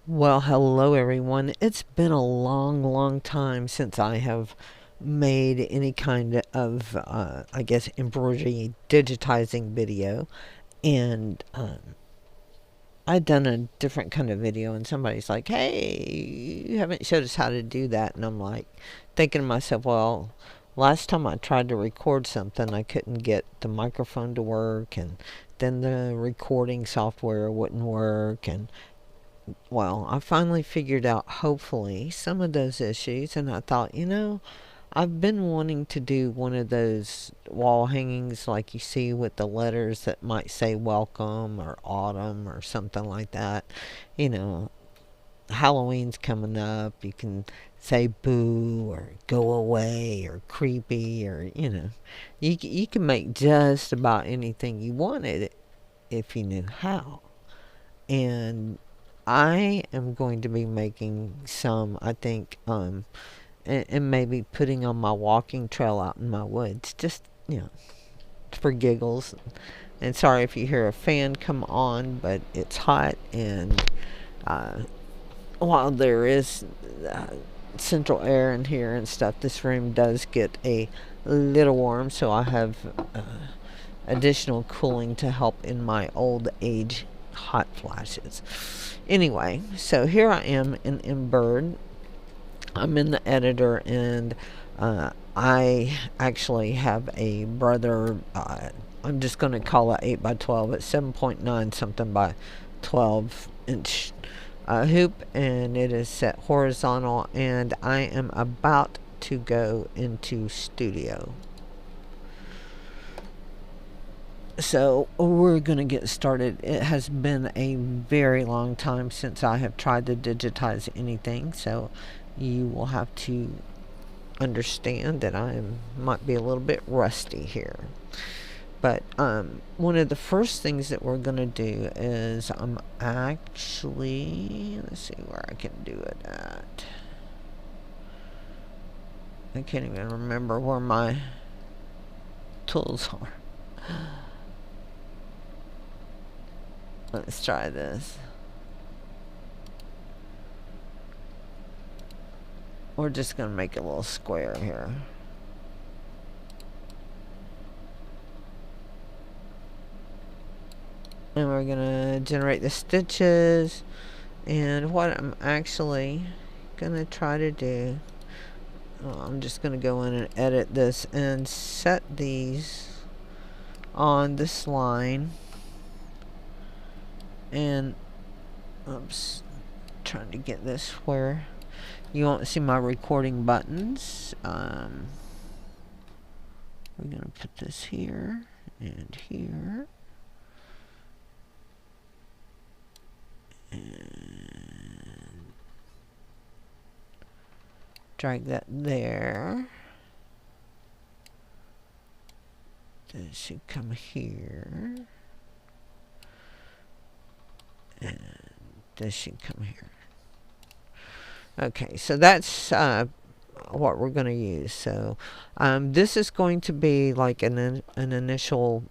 Well, hello everyone. It's been a long time since I have made any kind of, I guess, embroidery digitizing video. And I'd done a different kind of video, and somebody's like, hey, you haven't showed us how to do that. And I'm like, thinking to myself, well, last time I tried to record something, I couldn't get the microphone to work, and then the recording software wouldn't work, and well, I finally figured out, hopefully, some of those issues, and I thought, I've been wanting to do one of those wall hangings like you see with the letters that might say welcome or autumn or something like that. You know, Halloween's coming up. You can say boo or go away or creepy or, you can make just about anything you wanted if you knew how. And I am going to be making some, I think, and maybe putting on my walking trail out in my woods, just, for giggles. And sorry if you hear a fan come on, but it's hot, and uh, while there is central air in here and stuff, this room does get a little warm, so I have additional cooling to help in my old age hot flashes. Anyway, so here I am in Embird. I'm in the editor, and I actually have a brother. I'm just going to call it 8 by 12. It's 7.9 something by 12 inch hoop, and it is set horizontal, and I am about to go into studio. So we're going to get started. It has been a very long time since I have tried to digitize anything, so you will have to understand that I might be a little bit rusty here. But one of the first things that we're going to do is I'm actually, let's see where I can do it at. I can't even remember where my tools are. Let's try this. We're just going to make a little square here. And we're going to generate the stitches. And what I'm actually going to try to do, I'm just going to go in and edit this and set these on this line. And, oops, trying to get this where you won't see my recording buttons. We're going to put this here and here. And drag that there. This should come here. And this should come here. Okay, so that's what we're going to use. So this is going to be like an initial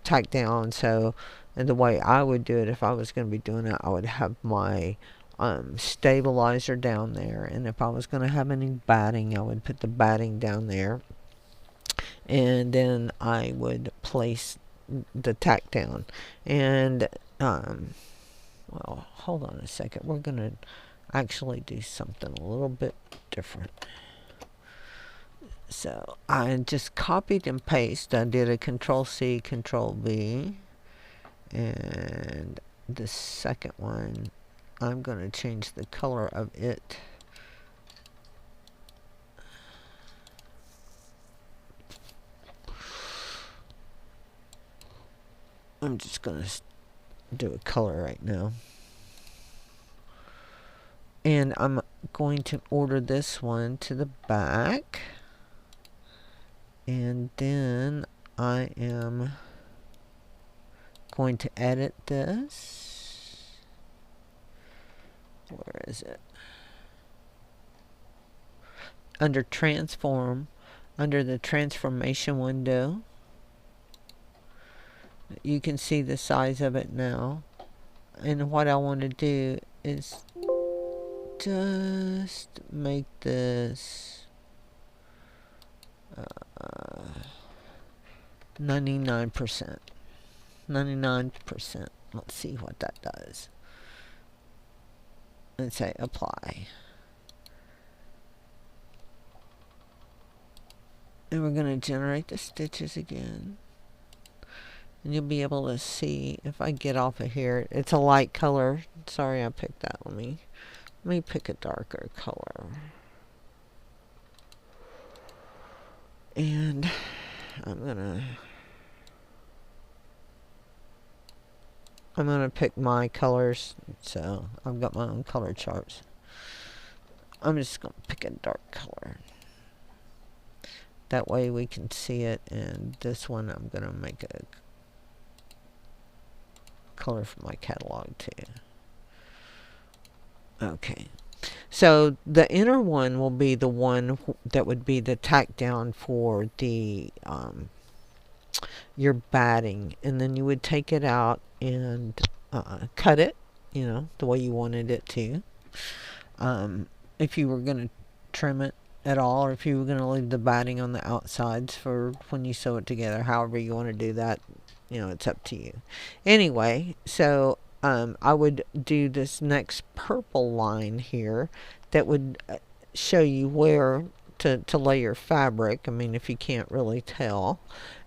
tack down. So, and the way I would do it if I was going to be doing it, I would have my stabilizer down there. And if I was going to have any batting, I would put the batting down there. And then I would place the tack down. And, well, hold on a second. We're going to actually do something a little bit different. So I just copied and pasted. I did a Control C, Control V, and the second one, I'm going to change the color of it. I'm just going to do a color right now. And I'm going to order this one to the back. And then I am going to edit this. Where is it? Under transform, under the transformation window, you can see the size of it now. And what I want to do is just make this 99%. 99%. Let's see what that does. And say apply. And we're going to generate the stitches again. And you'll be able to see if I get off of here. It's a light color. Sorry I picked that. Let me pick a darker color. And I'm gonna pick my colors. So I've got my own color charts. I'm just gonna pick a dark color. That way we can see it. And this one I'm gonna make a color for my catalog too. Okay. So the inner one will be the one that would be the tack down for the your batting, and then you would take it out and cut it, you know, the way you wanted it to. If you were going to trim it at all, or if you were going to leave the batting on the outsides for when you sew it together, however you want to do that, you know, it's up to you. Anyway, so I would do this next purple line here that would show you where to lay your fabric. I mean, if you can't really tell.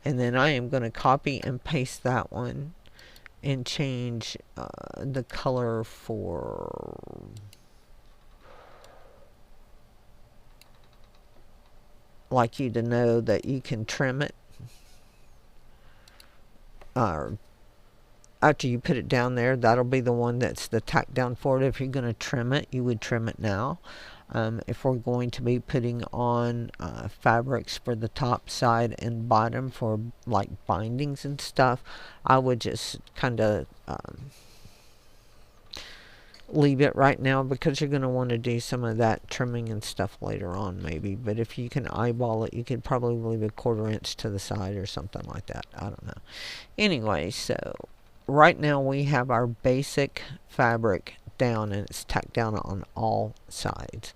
And then I am going to copy and paste that one and change the color for like you to know that you can trim it. After you put it down there, that'll be the one that's the tack down for it. If you're going to trim it, you would trim it now. If we're going to be putting on fabrics for the top, side, and bottom for like bindings and stuff, I would just kind of leave it right now, because you're going to want to do some of that trimming and stuff later on maybe. But if you can eyeball it, you could probably leave a 1/4 inch to the side or something like that. I don't know. Anyway, so right now we have our basic fabric down, and it's tacked down on all sides.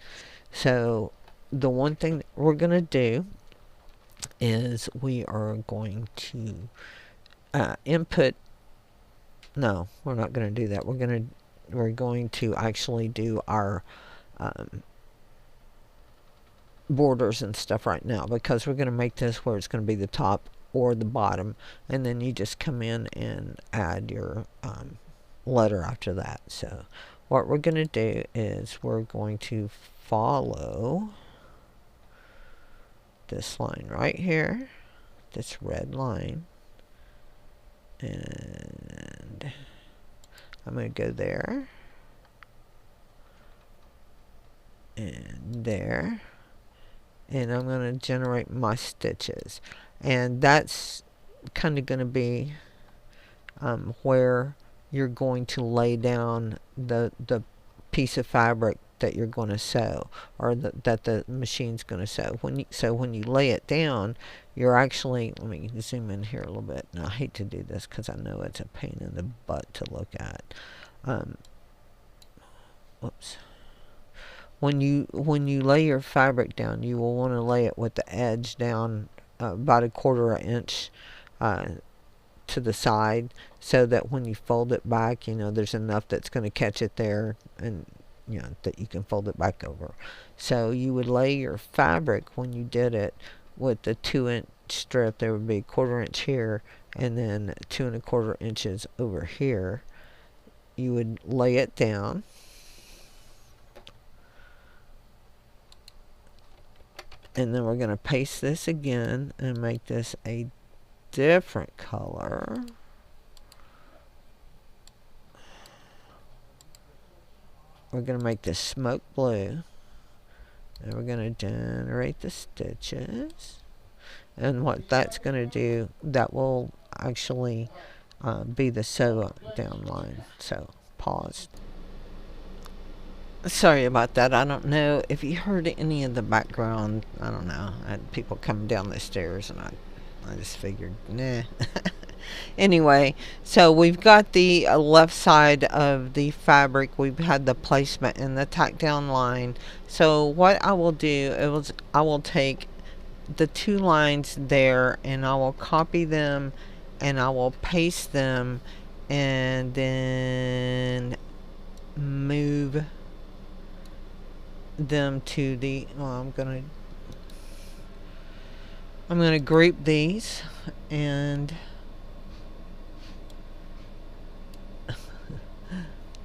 So the one thing that we're going to do is we are going to input. No, we're not going to do that. We're going to actually do our borders and stuff right now, because we're going to make this where it's going to be the top or the bottom, and then you just come in and add your letter after that. So what we're going to do is we're going to follow this line right here, this red line, and I'm going to go there and there, and I'm going to generate my stitches. And that's kind of going to be where you're going to lay down the piece of fabric that you're going to sew, or that the machine's going to sew. When you lay it down, you're actually, let me zoom in here a little bit. Now I hate to do this because I know it's a pain in the butt to look at. Whoops. When you lay your fabric down, you will want to lay it with the edge down about a 1/4 inch to the side, so that when you fold it back, you know, there's enough that's going to catch it there, and you know that you can fold it back over. So you would lay your fabric when you did it with the 2-inch strip. There would be a 1/4 inch here, and then 2 1/4 inches over here. You would lay it down, and then we're going to paste this again and make this a different color. We're going to make this smoke blue, and we're going to generate the stitches. And what that's going to do, that will actually be the sew down line. So pause. Sorry about that. I don't know if you heard any of the background. I don't know. I had people coming down the stairs, and I just figured, nah. Anyway, so we've got the left side of the fabric. We've had the placement and the tack down line. So what I will do is I will take the two lines there and I will copy them and I will paste them and then move them to the I'm gonna group these and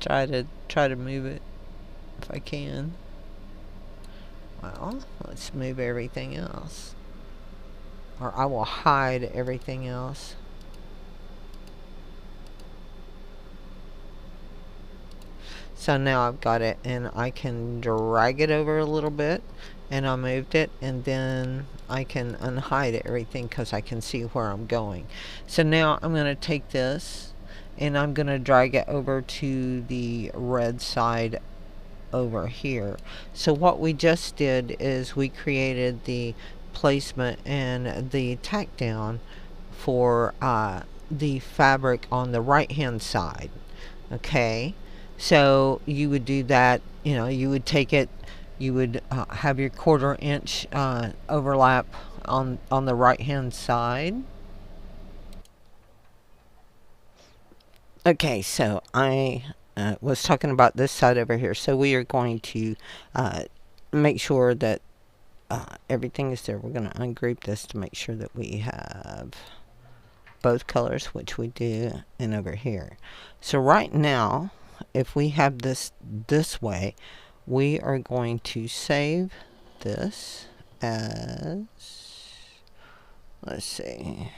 try to move it if I can. Well, let's move everything else, or I will hide everything else. So now I've got it and I can drag it over a little bit and I moved it, and then I can unhide everything because I can see where I'm going. So now I'm going to take this and I'm going to drag it over to the red side over here. So what we just did is we created the placement and the tack down for the fabric on the right hand side. Okay, so you would do that, you would take it, you would have your 1/4 inch overlap on the right hand side. Okay, so I was talking about this side over here. So we are going to make sure that everything is there. We're going to ungroup this to make sure that we have both colors, which we do, and over here. So right now, if we have this way, we are going to save this as, let's see.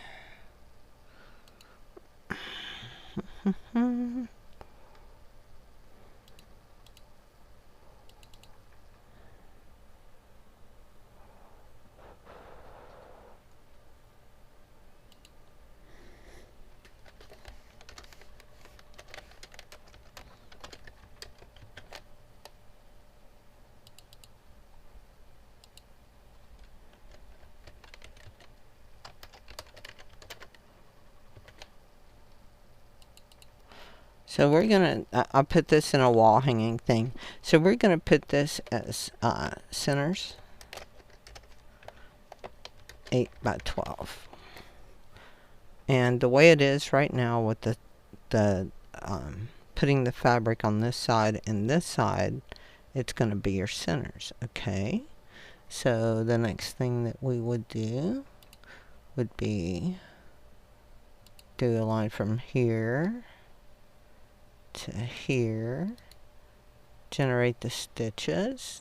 So we're going to, I'll put this in a wall hanging thing. So we're going to put this as centers, 8 by 12. And the way it is right now with the putting the fabric on this side and this side, it's going to be your centers. Okay. So the next thing that we would do would be do a line from here to here, generate the stitches,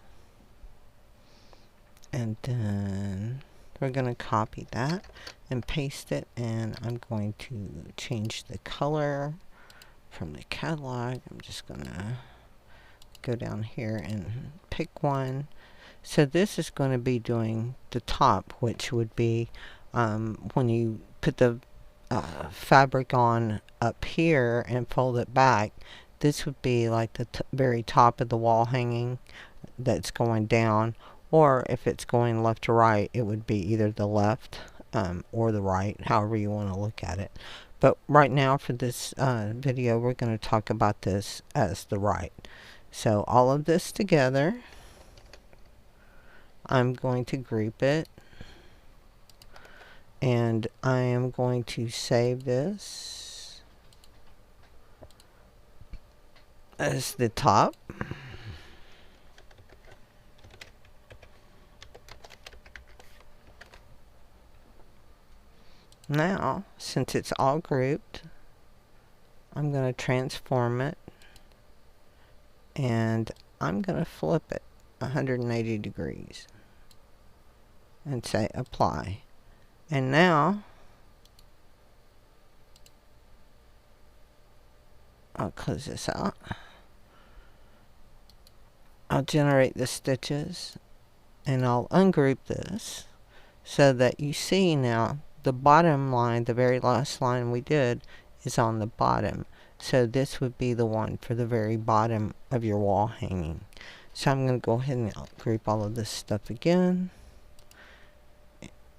and then we're going to copy that and paste it, and I'm going to change the color from the catalog. I'm just going to go down here and pick one. So this is going to be doing the top, which would be when you put the fabric on up here and fold it back, this would be like the very top of the wall hanging that's going down, or if it's going left to right, it would be either the left or the right, however you want to look at it. But right now for this video, we're going to talk about this as the right. So all of this together, I'm going to group it, and I am going to save this as the top. Now, since it's all grouped, I'm going to transform it, and I'm going to flip it 180 degrees and say apply. And now I'll close this out. I'll generate the stitches and I'll ungroup this so that you see now the bottom line, the very last line we did, is on the bottom. So this would be the one for the very bottom of your wall hanging. So I'm going to go ahead and group all of this stuff again.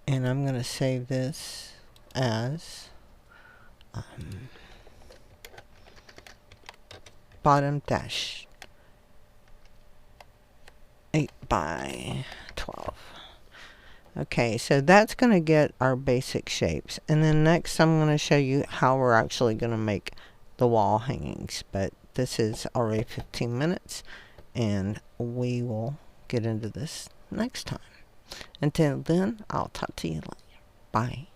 And I'm going to save this as bottom dash 8 by 12. Okay, so that's going to get our basic shapes. And then next I'm going to show you how we're actually going to make the wall hangings. But this is already 15 minutes and we will get into this next time. Until then, I'll talk to you later. Bye.